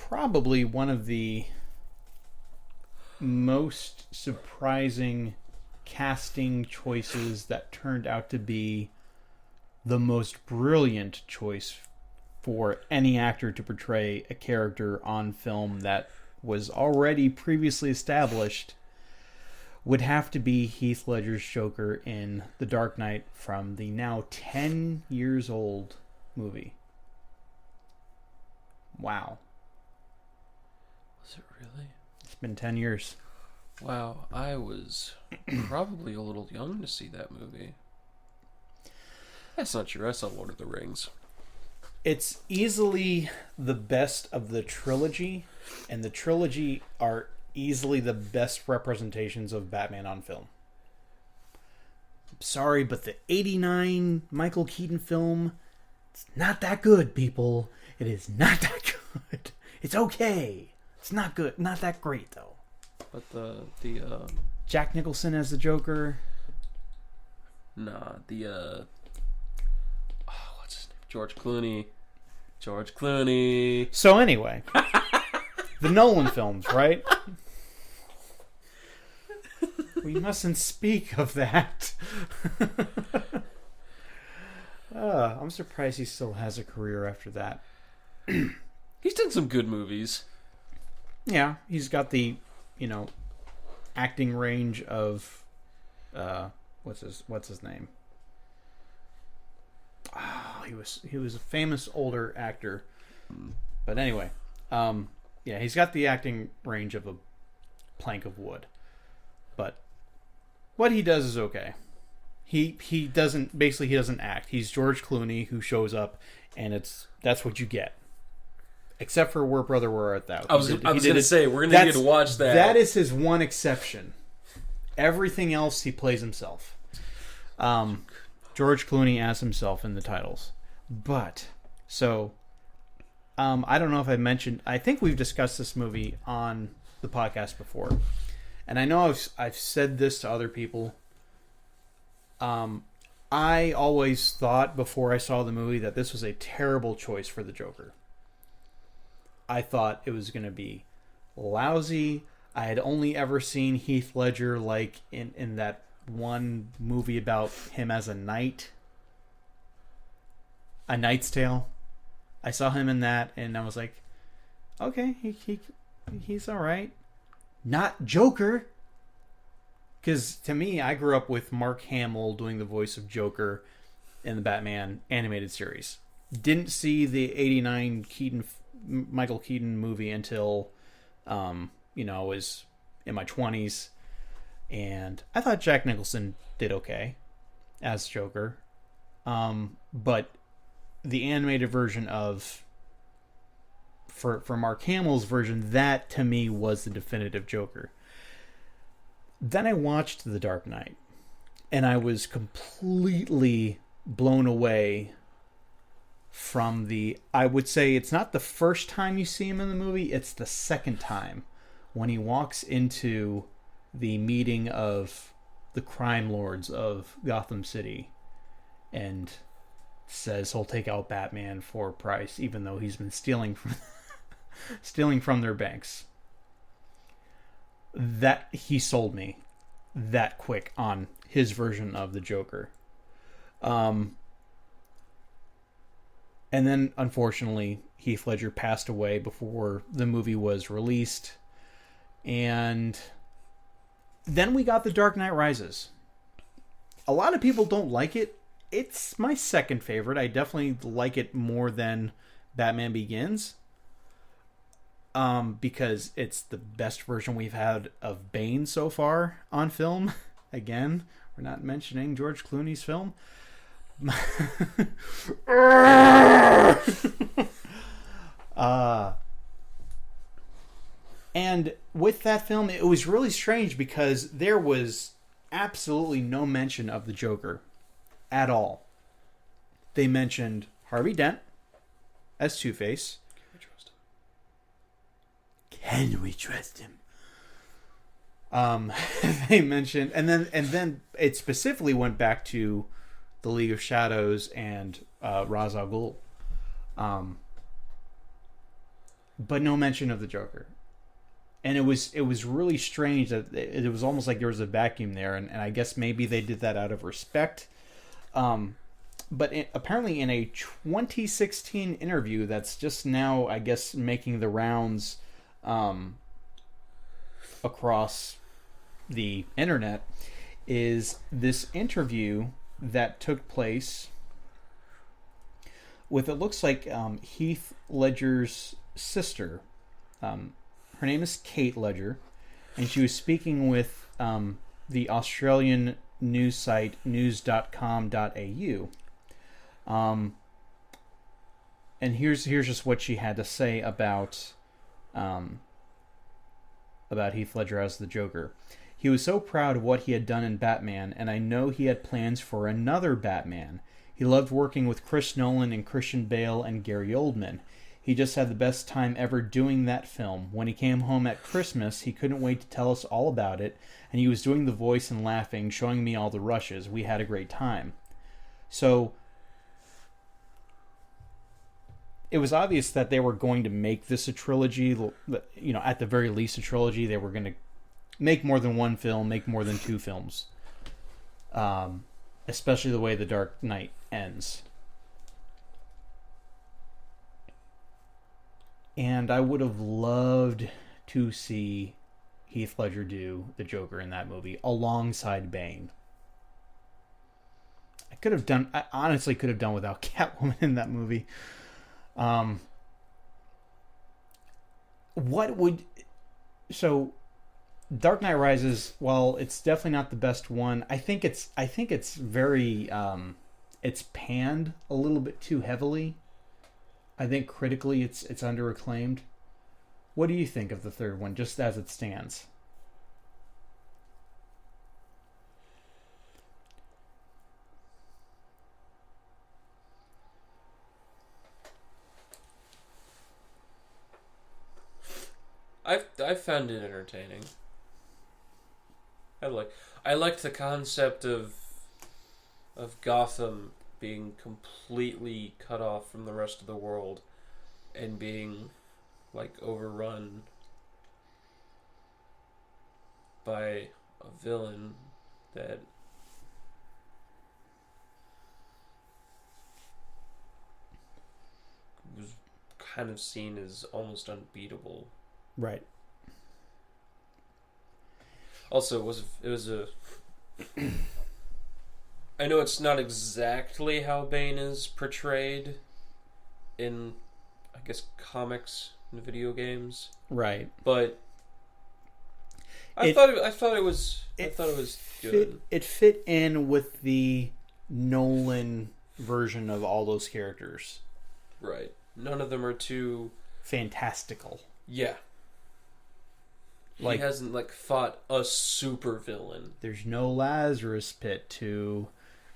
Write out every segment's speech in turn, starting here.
probably one of the most surprising casting choices that turned out to be the most brilliant choice for any actor to portray a character on film that was already previously established would have to be Heath Ledger's Joker in The Dark Knight from the now 10 years old movie. Wow. Was it really? It's been 10 years. Wow, I was probably a little young to see that movie. That's not true. I saw Lord of the Rings. It's easily the best of the trilogy, and the trilogy are easily the best representations of Batman on film. I'm sorry, but the 89 Michael Keaton film, it's not that good, people. It is not that good. It's okay. It's not good. Not that great, though. But the Jack Nicholson as the Joker. what's his name? George Clooney. George Clooney. So anyway, the Nolan films, right? We mustn't speak of that. I'm surprised he still has a career after that. He's done some good movies. Yeah, he's got the, acting range of, what's his name? Oh, he was a famous older actor. But anyway, yeah, he's got the acting range of a plank of wood. But what he does is okay. He doesn't act. He's George Clooney who shows up, and that's what you get. Except for Where Brother Where Art Thou. I was going to say, we're going to need to watch that. That is his one exception. Everything else, he plays himself. George Clooney as himself in the titles. But, so, I don't know if I mentioned, I think we've discussed this movie on the podcast before. And I know I've said this to other people. I always thought before I saw the movie that this was a terrible choice for the Joker. I thought it was going to be lousy. I had only ever seen Heath Ledger like in that one movie about him as a knight. A Knight's Tale. I saw him in that and I was like, okay, he's all right. Not Joker. Because to me, I grew up with Mark Hamill doing the voice of Joker in the Batman animated series. Didn't see the 89 Michael Keaton movie until, I was in my 20s. And I thought Jack Nicholson did okay as Joker. But the animated version for Mark Hamill's version, that to me was the definitive Joker. Then I watched The Dark Knight, and I was completely blown away from I would say it's not the first time you see him in the movie, it's the second time when he walks into the meeting of the crime lords of Gotham City and says he'll take out Batman for a price, even though he's been stealing from their banks. That he sold me that quick on his version of the Joker. And then, unfortunately, Heath Ledger passed away before the movie was released. And then we got The Dark Knight Rises. A lot of people don't like it. It's my second favorite. I definitely like it more than Batman Begins. Because it's the best version we've had of Bane so far on film. Again, we're not mentioning George Clooney's film. And with that film, it was really strange because there was absolutely no mention of the Joker at all. They mentioned Harvey Dent as Two-Face. Can we trust him? They mentioned, and then it specifically went back to the League of Shadows and Ra's al Ghul. but no mention of the Joker. And it was really strange that it was almost like there was a vacuum there, and I guess maybe they did that out of respect. But apparently in a 2016 interview that's just now, I guess, making the rounds across the internet, is this interview that took place with, it looks like, Heath Ledger's sister. Her name is Kate Ledger, and she was speaking with the Australian news site news.com.au. And here's just what she had to say about Heath Ledger as the Joker. He was so proud of what he had done in Batman, and I know he had plans for another Batman. He loved working with Chris Nolan and Christian Bale and Gary Oldman. He just had the best time ever doing that film. When he came home at Christmas, he couldn't wait to tell us all about it, and he was doing the voice and laughing, showing me all the rushes. We had a great time. So it was obvious that they were going to make this a trilogy, you know, at the very least a trilogy. They were going to make more than one film, make more than two films. Especially the way The Dark Knight ends. And I would have loved to see Heath Ledger do the Joker in that movie alongside Bane. I honestly could have done without Catwoman in that movie. Dark Knight Rises, while it's definitely not the best one, I think it's very it's panned a little bit too heavily. I think critically it's underacclaimed. What do you think of the third one, just as it stands? I found it entertaining. I liked the concept of Gotham being completely cut off from the rest of the world and being like overrun by a villain that was kind of seen as almost unbeatable. Right. Also, it was a I know it's not exactly how Bane is portrayed in, I guess, comics and video games. Right. But I thought it was good. It fit in with the Nolan version of all those characters. Right. None of them are too fantastical. Yeah. He hasn't fought a super villain. There's no Lazarus Pit to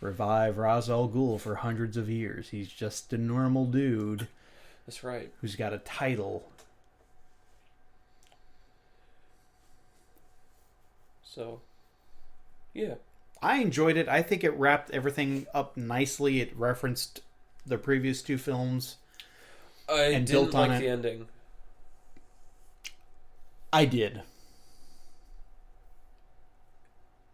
revive Ra's al Ghul for hundreds of years. He's just a normal dude. That's right. Who's got a title. So, yeah. I enjoyed it. I think it wrapped everything up nicely. It referenced the previous two films. I didn't like the ending. I did.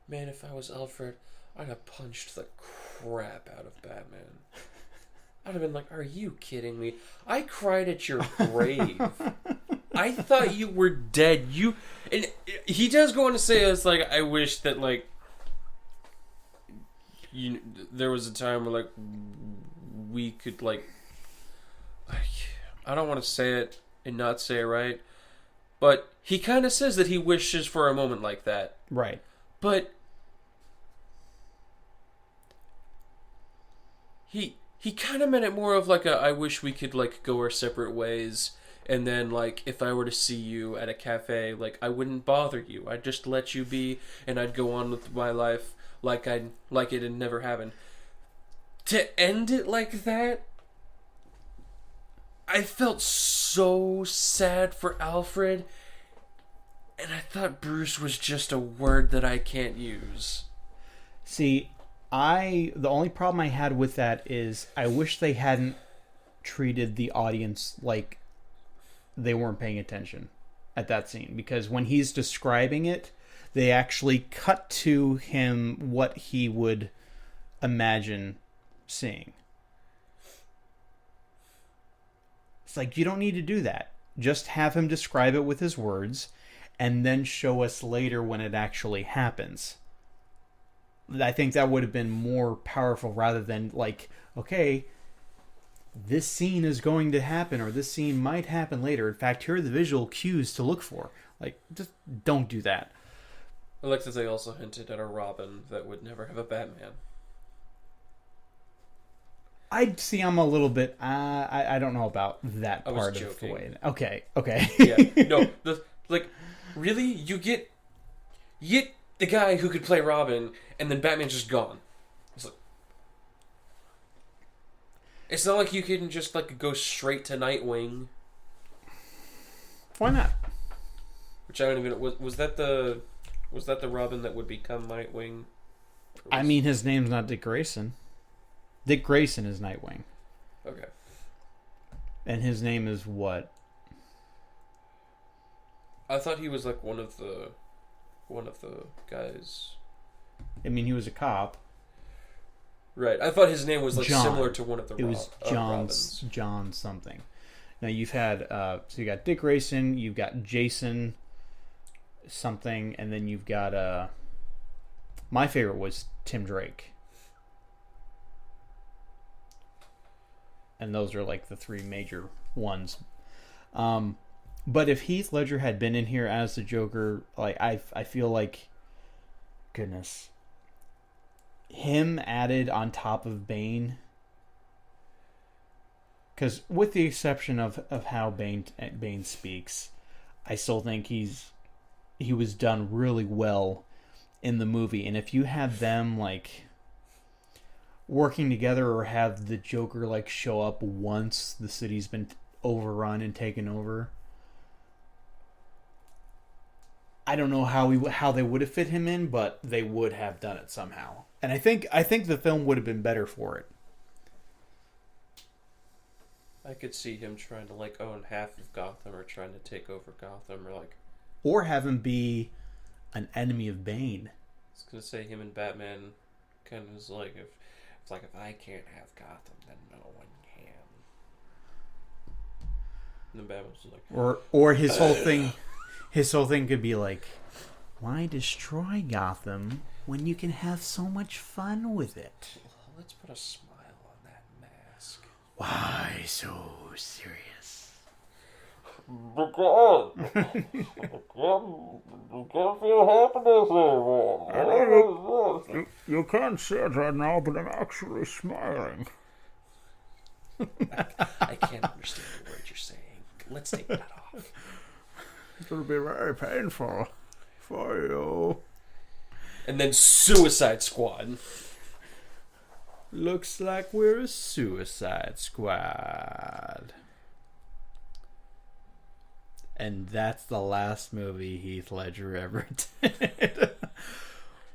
Man, if I was Alfred, I'd have punched the crap out of Batman. I'd have been like, are you kidding me? I cried at your grave. I thought you were dead. And he does go on to say, it's like, I wish that, there was a time where, we could, I don't want to say it and not say it right, but he kind of says that he wishes for a moment like that. Right. But he kind of meant it more of I wish we could go our separate ways, and then if I were to see you at a cafe, I wouldn't bother you. I'd just let you be, and I'd go on with my life like it had never happened. To end it like that, I felt so sad for Alfred, and I thought Bruce was just a word that I can't use. See, the only problem I had with that is I wish they hadn't treated the audience like they weren't paying attention at that scene, because when he's describing it, they actually cut to him what he would imagine seeing. It's like, you don't need to do that. Just have him describe it with his words, and then show us later when it actually happens. I think that would have been more powerful, rather than like, okay, this scene is going to happen, or this scene might happen later. In fact, here are the visual cues to look for. Like, just don't do that. I like that they also hinted at a Robin that would never have a Batman. I'd see. I'm a little bit. I don't know about that I was part of joking. the way. Okay. Yeah, no, really, you get the guy who could play Robin, and then Batman's just gone. It's not like you can just like go straight to Nightwing. Why not? Which I don't even know. Was that the Robin that would become Nightwing? I mean, his name's not Dick Grayson. Dick Grayson is Nightwing. Okay. And his name is what? I thought he was like one of the guys. I mean, he was a cop. Right. I thought his name was like John. Similar to one of the It was Robins. John something. Now you've had so you got Dick Grayson, you've got Jason something, and then you've got my favorite was Tim Drake. And those are like the three major ones. But if Heath Ledger had been in here as the Joker, like I feel like, goodness, him added on top of Bane, because with the exception of how Bane speaks, I still think he was done really well in the movie. And if you had them like working together, or have the Joker like show up once the city's been overrun and taken over, I don't know how they would have fit him in, but they would have done it somehow. And I think the film would have been better for it. I could see him trying to like own half of Gotham, or trying to take over Gotham, or have him be an enemy of Bane. I was gonna say him and Batman kind of is like if I can't have Gotham, then no one can. And then Batman's like, or his whole thing. His whole thing could be like, why destroy Gotham when you can have so much fun with it? let's put a smile on that mask. Why so serious? Because you can't feel happiness anymore. You can't say that now, but I'm actually smiling. I can't understand the words you're saying. Let's take that off. It'll be very painful for you. And then Suicide Squad. Looks like we're a Suicide Squad. And that's the last movie Heath Ledger ever did.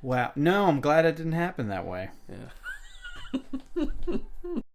Wow. No, I'm glad it didn't happen that way. Yeah.